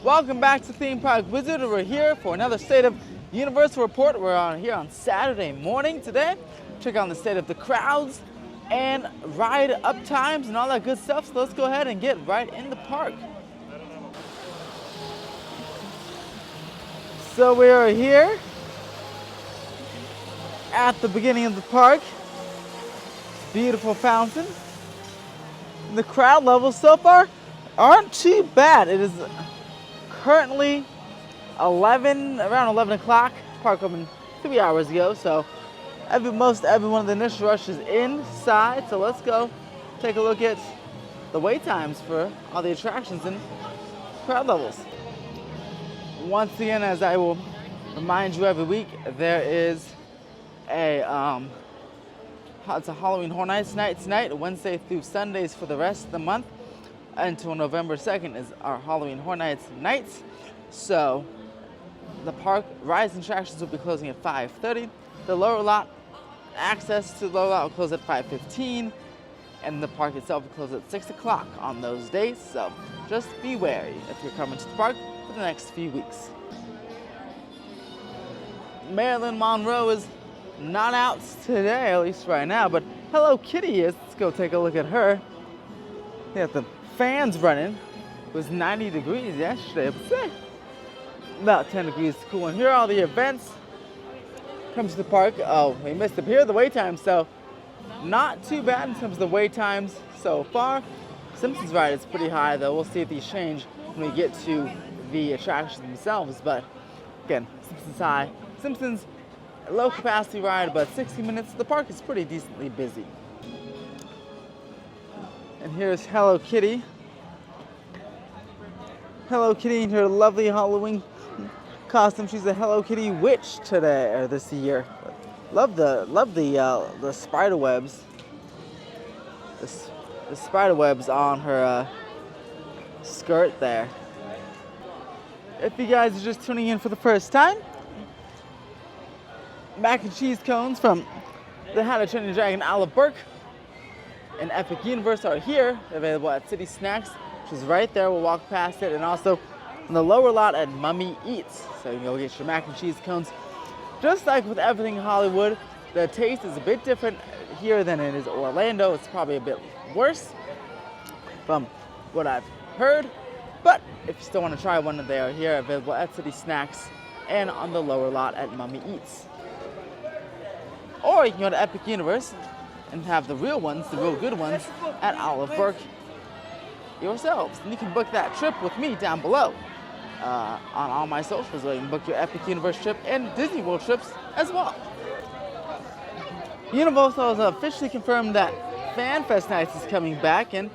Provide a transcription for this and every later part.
Welcome back to Theme Park Wizard. We're here for another State of Universal report. We're here on Saturday morning today. Check out the state of the crowds and ride up times and all that good stuff. So let's go ahead and get right in the park. So we are here at the beginning of the park. Beautiful fountain. The crowd levels so far aren't too bad. It is currently around 11 o'clock. Park opened 3 hours ago, so most everyone in the initial rush is inside. So let's go take a look at the wait times for all the attractions and crowd levels. Once again, as I will remind you every week, there is it's a Halloween Horror Nights night tonight, Wednesday through Sundays for the rest of the month. Until November 2nd is our Halloween Horror Nights nights. So the park rides and attractions will be closing at 5:30. The lower lot, access to the lower lot will close at 5:15. And the park itself will close at 6 o'clock on those days. So just be wary if you're coming to the park for the next few weeks. Marilyn Monroe is not out today, at least right now, but Hello Kitty is. Let's go take a look at her. Yeah, the fans running. It was 90 degrees yesterday, but about 10 degrees cool. And here are all the events. Comes to the park. Oh, we missed it. Here are the wait times, so not too bad in terms of the wait times so far. Simpsons ride is pretty high, though. We'll see if these change when we get to the attractions themselves. But again, Simpsons high. Simpsons low capacity ride, but 60 minutes. The park is pretty decently busy. And here's Hello Kitty. Hello Kitty in her lovely Halloween costume. She's a Hello Kitty witch today or this year. Love the spider webs. The spider webs on her skirt there. If you guys are just tuning in for the first time, mac and cheese cones from the How to Train Your Dragon Olive Burke and Epic Universe are here, available at City Snacks, which is right there. We'll walk past it, and also in the lower lot at Mummy Eats. So you can go get your mac and cheese cones. Just like with everything in Hollywood, the taste is a bit different here than it is Orlando. It's probably a bit worse from what I've heard. But if you still want to try one, they are here, available at City Snacks and on the lower lot at Mummy Eats. Or you can go to Epic Universe and have the real ones, the real good ones, at Olive Burke yourselves. And you can book that trip with me down below on all my socials, where you can book your Epic Universe trip and Disney World trips as well. Universal has officially confirmed that FanFest Nights is coming back, and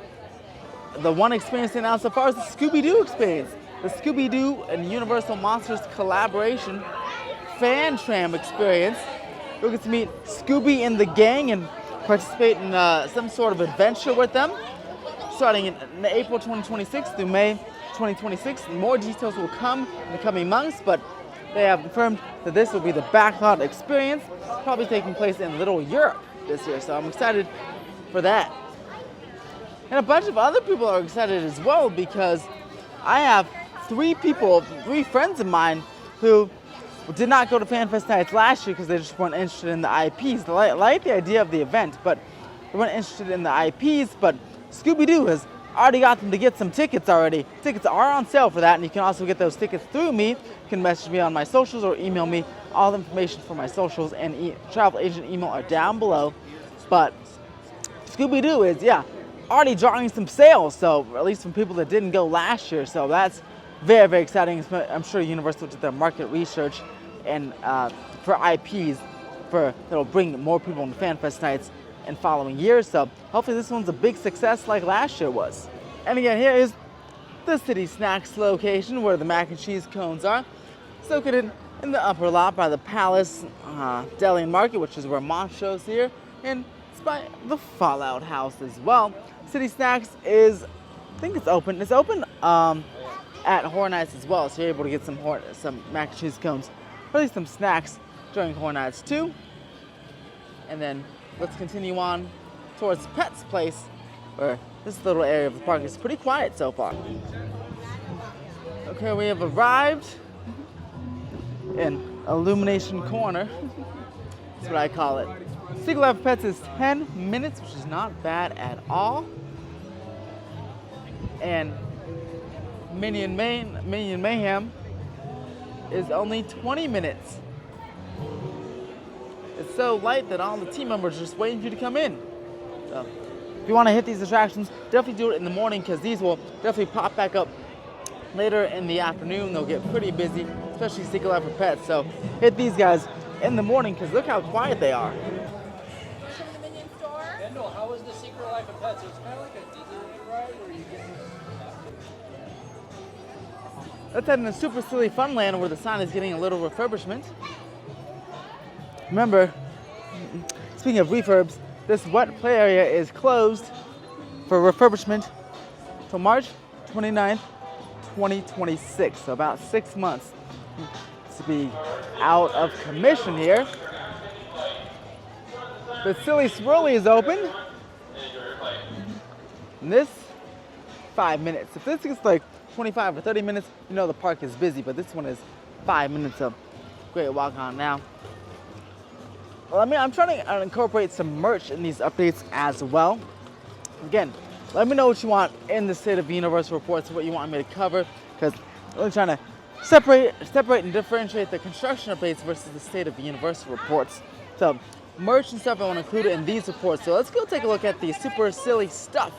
the one experience they announced so far is the Scooby-Doo experience. The Scooby-Doo and Universal Monsters collaboration fan tram experience. You'll get to meet Scooby and the gang and participate in some sort of adventure with them, starting in April 2026 through May 2026. More details will come in the coming months, but they have confirmed that this will be the backlot experience, probably taking place in Little Europe this year, so I'm excited for that. And a bunch of other people are excited as well, because I have three friends of mine who did not go to FanFest Nights last year because they just weren't interested in the IPs. They like the idea of the event, but they weren't interested in the IPs. But Scooby-Doo has already got them to get some tickets already. Tickets are on sale for that, and you can also get those tickets through me. You can message me on my socials or email me. All the information for my socials and travel agent email are down below. But Scooby-Doo is, already drawing some sales, so at least from people that didn't go last year. So that's very, very exciting. I'm sure Universal did their market research and for IPs that'll bring more people into FanFest Nights in following years. So hopefully this one's a big success like last year was. And again, here is the City Snacks location where the mac and cheese cones are. It's located in the upper lot by the Palace Deli and Market, which is where Montrose here, and it's by the Fallout House as well. City Snacks is, I think it's open. It's open at Horror Nights as well, so you're able to get some mac and cheese cones, or at least some snacks during Horror Nights too. And then let's continue on towards Pet's Place, where this little area of the park is pretty quiet so far. Okay, we have arrived in Illumination Corner. That's what I call it. Secret Life of Pets is 10 minutes, which is not bad at all. And Minion Mayhem is only 20 minutes. It's so light that all the team members are just waiting for you to come in. So if you want to hit these attractions, definitely do it in the morning because these will definitely pop back up later in the afternoon. They'll get pretty busy, especially Secret Life of Pets. So hit these guys in the morning because look how quiet they are. From the Minion store. Kendall, how was the Secret Life of Pets? It's kind of like a Disneyland ride where you get. Let's head into Super Silly Funland where the sign is getting a little refurbishment. Remember, speaking of refurbs, this wet play area is closed for refurbishment till March 29th, 2026. So about 6 months to be out of commission here. The Silly Swirly is open. And this, 5 minutes. If this gets like 25 or 30 minutes, you know the park is busy, but this one is 5 minutes of great walk on now. Well, I'm trying to incorporate some merch in these updates as well. Again, let me know what you want in the State of the Universe reports, what you want me to cover, because I'm really trying to separate and differentiate the construction updates versus the State of the Universe reports. So, merch and stuff I want to include in these reports. So let's go take a look at the Super Silly Stuff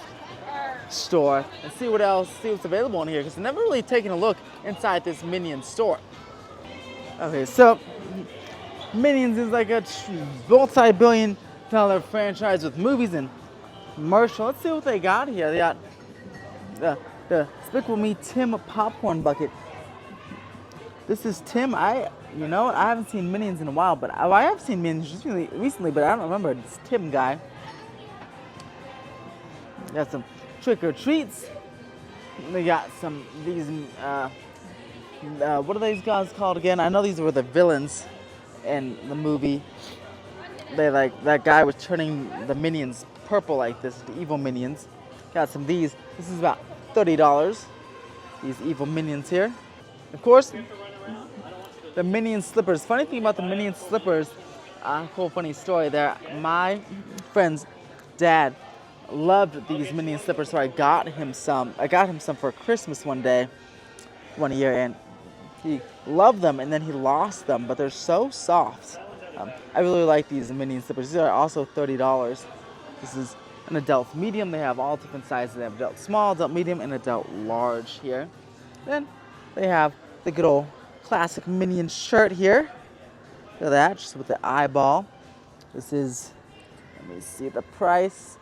store and see what's available in here, because I've never really taken a look inside this Minion store. Okay, so Minions is like a multi-billion-dollar franchise with movies and merch. So let's see what they got here. They got the Despicable Me Tim popcorn bucket. This is Tim. I haven't seen Minions in a while, but I have seen Minions just really recently, but I don't remember this Tim guy. Got some trick or treats. They got some these. What are these guys called again? I know these were the villains in the movie. They that guy was turning the minions purple like this, the evil minions. Got some of these. This is about $30. These evil minions here. Of course, the Minion slippers. Funny thing about the Minion slippers, cool funny story there. My friend's dad loved these Minion slippers, so I got him some. I got him some for Christmas one year, and he loved them, and then he lost them, but they're so soft. I really like these Minion slippers. These are also $30. This is an adult medium. They have all different sizes. They have adult small, adult medium, and adult large here. Then they have the good old classic Minion shirt here. Look at that, just with the eyeball. This is, let me see the price.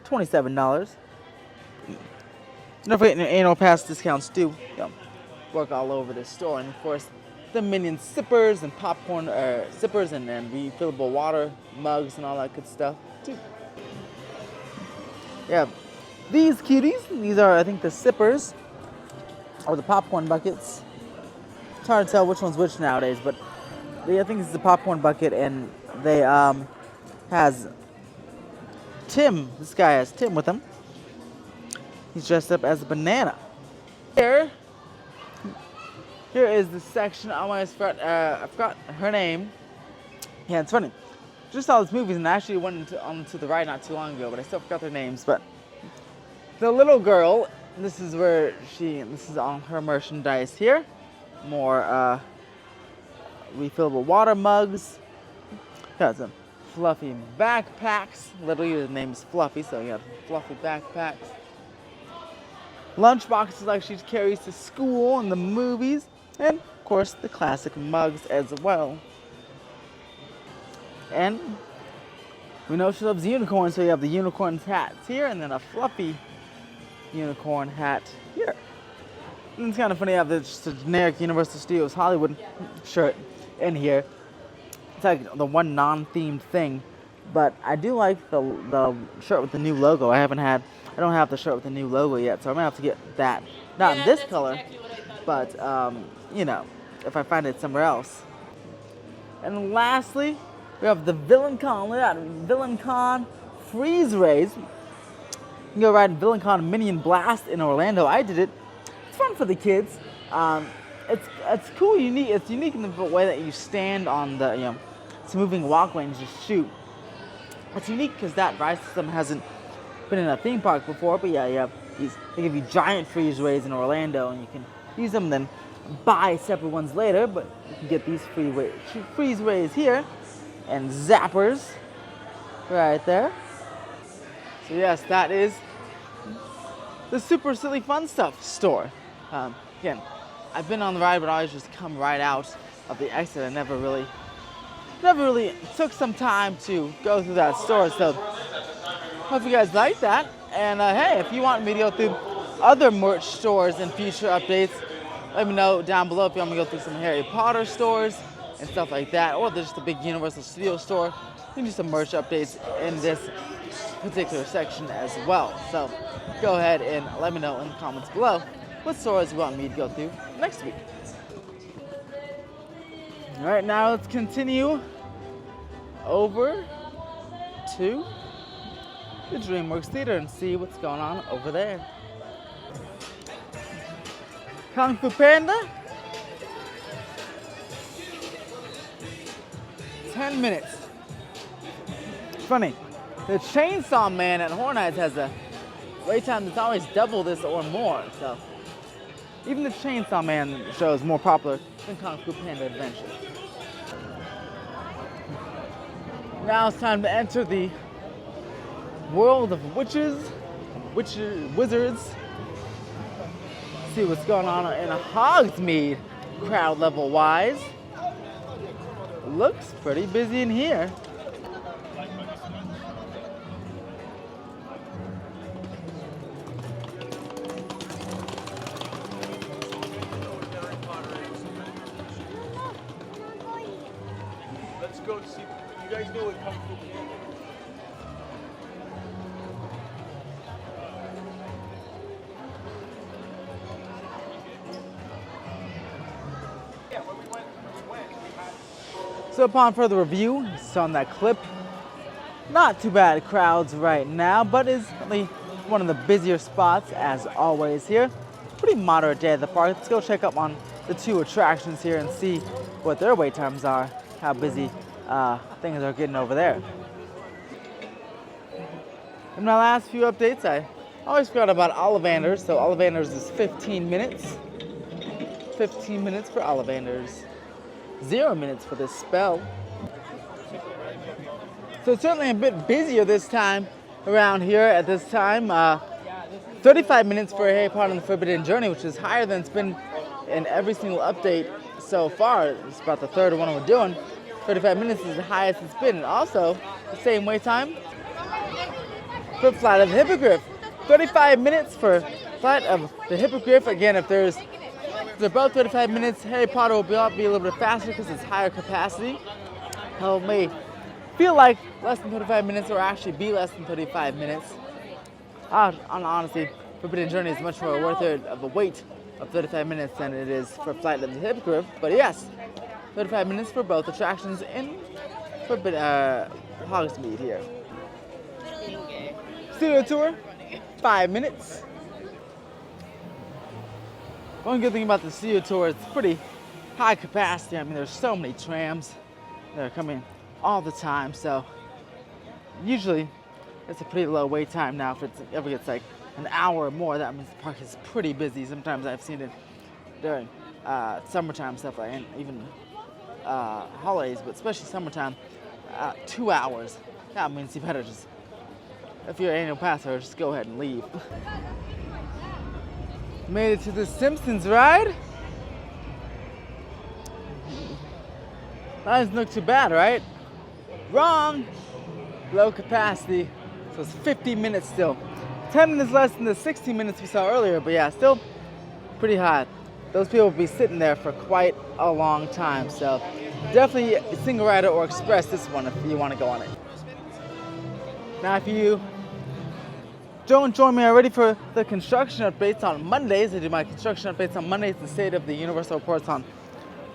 $27. Don't forget your annual pass discounts do work all over this store. And of course, the Minion sippers and popcorn sippers and refillable water mugs and all that good stuff too. Yeah, these cuties. These are, I think, the sippers or the popcorn buckets. It's hard to tell which one's which nowadays, but I think this is the popcorn bucket, and they has Tim. This guy has Tim with him. He's dressed up as a banana. Here is the section. I forgot her name. Yeah, it's funny. Just saw these movies and I actually went onto the ride not too long ago, but I still forgot their names. But the little girl, this is all her merchandise here. More refillable water mugs. Got some fluffy backpacks. Literally, the name is Fluffy, so you have fluffy backpacks. Lunch boxes like she carries to school in the movies. And, of course, the classic mugs as well. And we know she loves unicorns, so you have the unicorn hats here and then a fluffy unicorn hat here. And it's kind of funny to have just a generic Universal Studios Hollywood shirt in here. It's like the one non-themed thing. But I do like the shirt with the new logo. I don't have the shirt with the new logo yet, so I'm gonna have to get that. Not in this color, exactly but if I find it somewhere else. And lastly, we have the VillainCon. Look at that, VillainCon Freeze Rays. can go ride VillainCon Minion Blast in Orlando. I did it. It's fun for the kids. It's cool, unique. It's unique in the way that you stand on the it's a moving walkway and just shoot. It's unique because that ride system hasn't been in a theme park before. But yeah, they give you giant freeze rays in Orlando, and you can use them, then buy separate ones later. But you can get these freeze rays here and zappers right there. So yes, that is the Super Silly Fun Stuff store. Again, I've been on the ride, but I always just come right out of the exit. I never really took some time to go through that store. So hope you guys like that. And hey, if you want me to go through other merch stores and future updates, let me know down below. If you want me to go through some Harry Potter stores and stuff like that, or there's just a big Universal Studios store, you can do some merch updates in this particular section as well. So go ahead and let me know in the comments below what stores you want me to go through next week. All right, now let's continue over to the DreamWorks Theater and see what's going on over there. Kung Fu Panda, 10 minutes. Funny, the Chainsaw Man at Horror Nights has a wait time that's always double this or more. So even the Chainsaw Man show is more popular than Kung Fu Panda Adventure. Now it's time to enter the world of wizards. See what's going on in a Hogsmeade, crowd level wise. Looks pretty busy in here. Let's go see. You guys know what Kung Fu is? Yeah, when we went, So upon further review, you saw in that clip, not too bad crowds right now, but is only one of the busier spots as always here. Pretty moderate day at the park. Let's go check up on the two attractions here and see what their wait times are, how busy things are getting over there. In my last few updates, I always forgot about Ollivanders. So Ollivanders is 15 minutes. 15 minutes for Ollivanders. 0 minutes for this spell. So it's certainly a bit busier this time around here at this time. 35 minutes for Harry Potter and the Forbidden Journey, which is higher than it's been in every single update so far. It's about the third one we're doing. 35 minutes is the highest it's been. And also, the same wait time for Flight of the Hippogriff. 35 minutes for Flight of the Hippogriff. Again, if they're both 35 minutes, Harry Potter will be a little bit faster because it's higher capacity. It may feel like less than 35 minutes or actually be less than 35 minutes. Honestly, Forbidden Journey is much more worth it of a wait of 35 minutes than it is for Flight of the Hippogriff. But yes, 35 minutes for both attractions in Hogsmeade here. Studio tour, 5 minutes. One good thing about the studio tour, it's pretty high capacity. I mean, there's so many trams that are coming all the time. So usually it's a pretty low wait time now. If it ever gets like an hour or more, that means the park is pretty busy. Sometimes I've seen it during summertime stuff, like, and even holidays, but especially summertime, 2 hours. That means you better just, if you're an annual pass holder, just go ahead and leave. Made it to the Simpsons ride. That doesn't look too bad, right? Wrong! Low capacity, so it's 50 minutes still. 10 minutes less than the 16 minutes we saw earlier, but yeah, still pretty hot. Those people will be sitting there for quite a long time, so definitely single rider or express this one if you want to go on it. Now, if you don't join me already for the construction updates on Mondays, I do my construction updates on Mondays, the State of the Universal reports on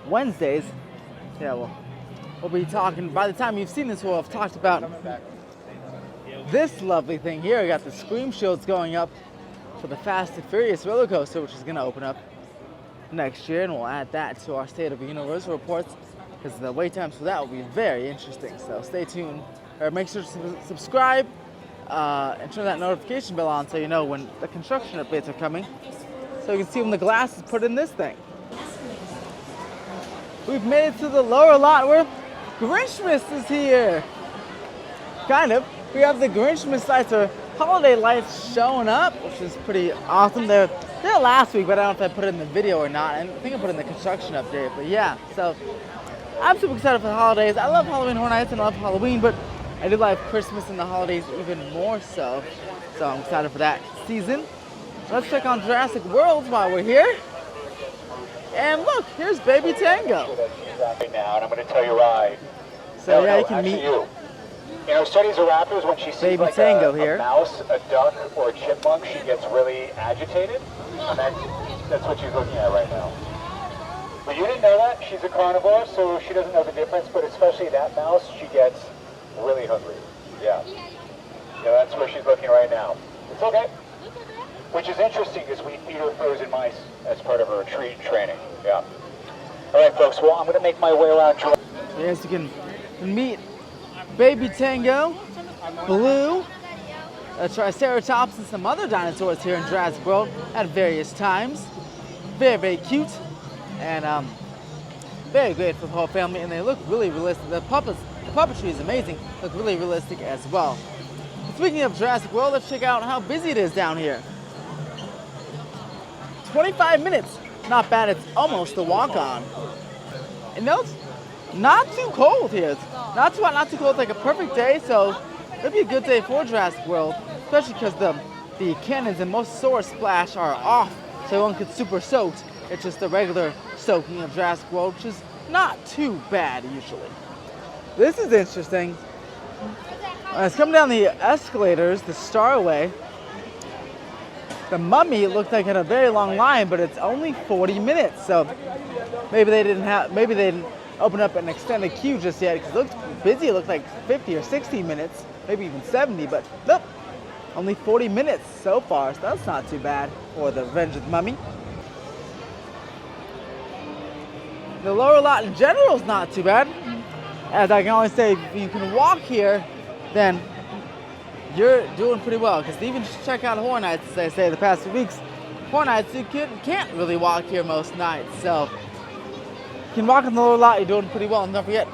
Wednesdays. Yeah, we'll be talking, by the time you've seen this, we'll have talked about this lovely thing here. We got the Scream Shields going up for the Fast and Furious roller coaster, which is going to open up next year, and we'll add that to our State of Universal reports because the wait times for that will be very interesting. So stay tuned, or make sure to subscribe and turn that notification bell on so you know when the construction updates are coming, so you can see when the glass is put in this thing. We've made it to the lower lot where Grinchmas is here. Kind of. We have the Grinchmas lights, or holiday lights, showing up, which is pretty awesome. They're there last week, but I don't know if I put it in the video or not. I think I put it in the construction update, but yeah. So I'm super excited for the holidays. I love Halloween Horror Nights and I love Halloween, but I do like Christmas and the holidays even more so. So I'm excited for that season. Let's check on Jurassic World while we're here. And look, here's Baby Tango. Right now, and I'm going to tell you why. So yeah, you can meet you. You know, studies of raptors, when she sees Baby like Tango a here. mouse, a duck, or a chipmunk, she gets really agitated. And that's what she's looking at right now. But you didn't know that. She's a carnivore, so she doesn't know the difference, but especially that mouse, she gets really hungry. Yeah. Yeah, that's where she's looking right now. It's okay. Which is interesting because we feed her frozen mice as part of her treat training. Yeah. All right, folks. Well, I'm going to make my way around. Yes, you can meet Baby Tango, Blue, a Triceratops, and some other dinosaurs here in Jurassic World at various times. Very, very cute, and very great for the whole family. And they look really realistic. The puppetry is amazing. Look really realistic as well. Speaking of Jurassic World, let's check out how busy it is down here. 25 minutes. Not bad. It's almost a walk-on. And it's not too cold here. It's not too hot, not too cold. It's like a perfect day, so it'll be a good day for Jurassic World, especially because the cannons and most Soar Splash are off, so it won't get super soaked. It's just the regular soaking of Jurassic World, which is not too bad usually. This is interesting. It's coming down the escalators, the Starway. The Mummy looked like it had a very long line, but it's only 40 minutes. So maybe they didn't open up an extended queue just yet because it looked busy. It looked like 50 or 60 minutes, maybe even 70, but nope. Only 40 minutes so far, so that's not too bad for the Revenge of the Mummy. The lower lot in general is not too bad. As I can always say, if you can walk here, then you're doing pretty well. Because even just check out Horror Nights, as I say the past few weeks, Horror Nights, you can't really walk here most nights. So you can walk in the lower lot, you're doing pretty well. And don't forget,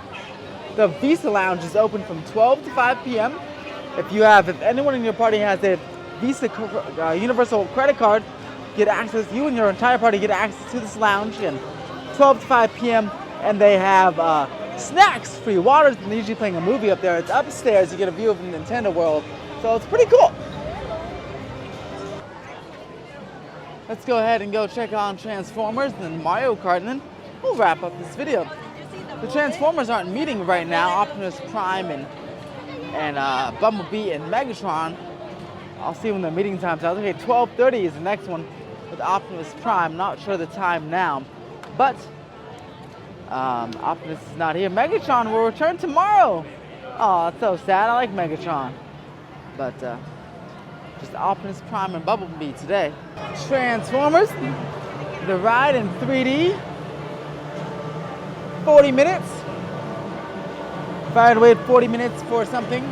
the Visa Lounge is open from 12 to 5 p.m. If anyone in your party has a Visa Universal credit card, you and your entire party get access to this lounge in 12 to 5 p.m. And they have snacks, free waters, and they're usually playing a movie up there. It's upstairs, you get a view of the Nintendo world. So it's pretty cool. Let's go ahead and go check on Transformers and then Mario Kart, and then we'll wrap up this video. The Transformers aren't meeting right now. Optimus Prime and Bumblebee and Megatron. I'll see when the meeting time's out. Okay, 12:30 is the next one with Optimus Prime. Not sure the time now, but Optimus is not here. Megatron will return tomorrow. Oh, that's so sad. I like Megatron. But just Optimus Prime and Bumblebee today. Transformers, the ride in 3D. 40 minutes. If I had to wait 40 minutes for something,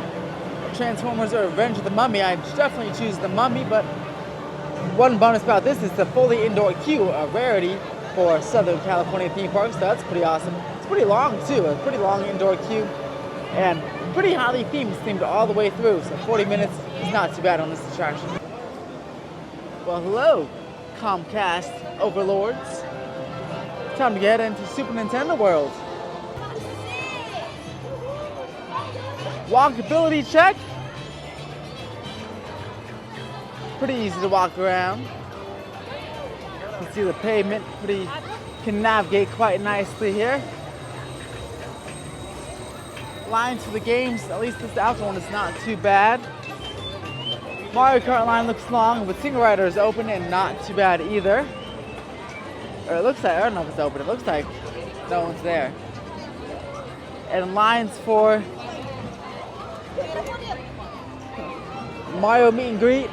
Transformers or Revenge of the Mummy, I'd definitely choose the Mummy, but one bonus about this is the fully indoor queue, a rarity for Southern California theme parks, so that's pretty awesome. It's pretty long too, a pretty long indoor queue, and pretty highly themed all the way through, so 40 minutes is not too bad on this attraction. Well, hello, Comcast overlords. Time to get into Super Nintendo World. Walkability check. Pretty easy to walk around. You can see the pavement, can navigate quite nicely here. Lines for the games, at least this outdoor one is not too bad. Mario Kart line looks long, but Single Rider is open and not too bad either. Or it looks like, I don't know if it's open, it looks like no one's there. And lines for Mario meet and greet.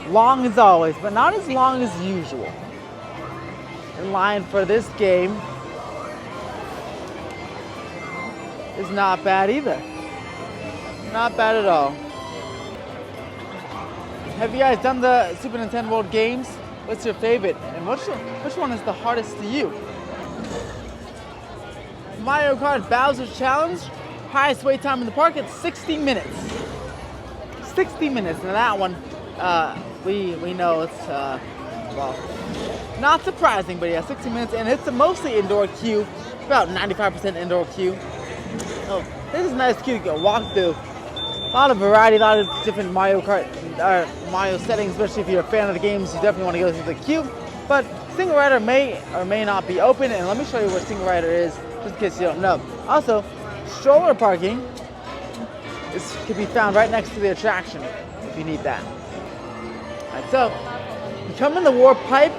Long as always, but not as long as usual. In line for this game is not bad either. Not bad at all. Have you guys done the Super Nintendo World games? What's your favorite? And which one is the hardest to you? Mario Kart Bowser's Challenge, highest wait time in the park, it's 60 minutes. 60 minutes, and that one, we know it's, well, not surprising, but yeah, 60 minutes, and it's a mostly indoor queue, about 95% indoor queue. Oh, this is a nice queue to go walk through. A lot of variety, a lot of different Mario Kart, Mario settings, especially if you're a fan of the games, you definitely want to go through the queue. But Single Rider may or may not be open, and let me show you where Single Rider is, just in case you don't know. Also, stroller parking can be found right next to the attraction if you need that. Alright, so you come in the warp pipe,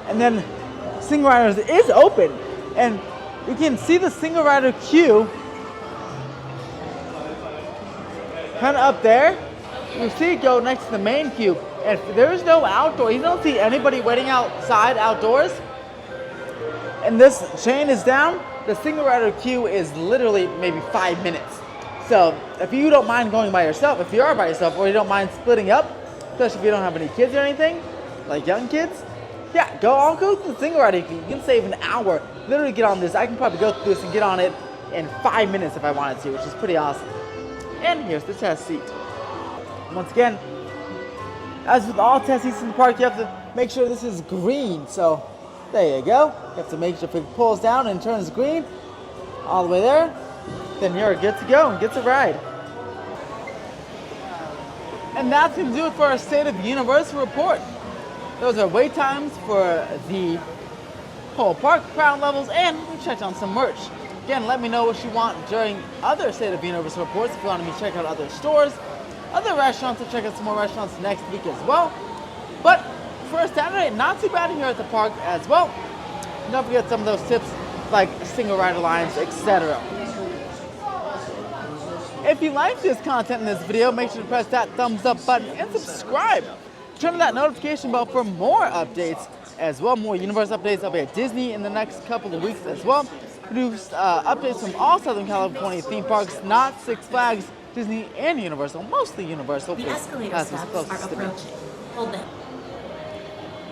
and then Single Rider is open, and you can see the Single Rider queue kind of up there. You see it go next to the main queue, and if there is no outdoor, you don't see anybody waiting outside outdoors, and this chain is down, the Single Rider queue is literally maybe 5 minutes. So if you don't mind going by yourself, if you are by yourself, or you don't mind splitting up, especially if you don't have any kids or anything, like young kids, yeah, I'll go to the Single Rider queue. You can save an hour. Literally get on this. I can probably go through this and get on it in 5 minutes if I wanted to, which is pretty awesome. And here's the test seat. Once again, as with all test seats in the park, you have to make sure this is green. So there you go. You have to make sure if it pulls down and turns green all the way there, then you're good to go and get to ride. And that's going to do it for our State of Universe report. Those are wait times for the whole park, crowd levels, and we checked on some merch. Again, let me know what you want during other State of Universe reports. If you want me to check out other stores, other restaurants, to check out some more restaurants next week as well. But for a Saturday, not too bad here at the park as well. Don't forget some of those tips like Single Rider lines, etc. If you like this content in this video, make sure to press that thumbs up button and subscribe. Turn on that notification bell for more updates as well. More Universe updates. I'll be at Disney in the next couple of weeks as well. Produce updates from all Southern California theme parks, not Six Flags, Disney, and Universal. Mostly Universal. The escalator steps are approaching. Hold them.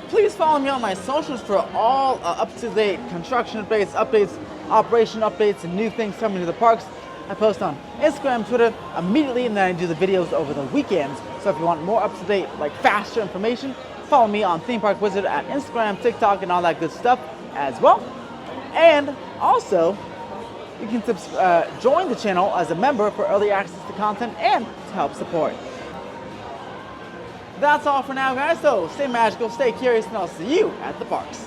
Please follow me on my socials for all up-to-date construction updates, operation updates, and new things coming to the parks. I post on Instagram, Twitter immediately, and then I do the videos over the weekends. So if you want more up-to-date, like faster information, follow me on Theme Park Wizard at Instagram, TikTok, and all that good stuff as well. And also, you can join the channel as a member for early access to content and to help support. That's all for now, guys. So stay magical, stay curious, and I'll see you at the parks.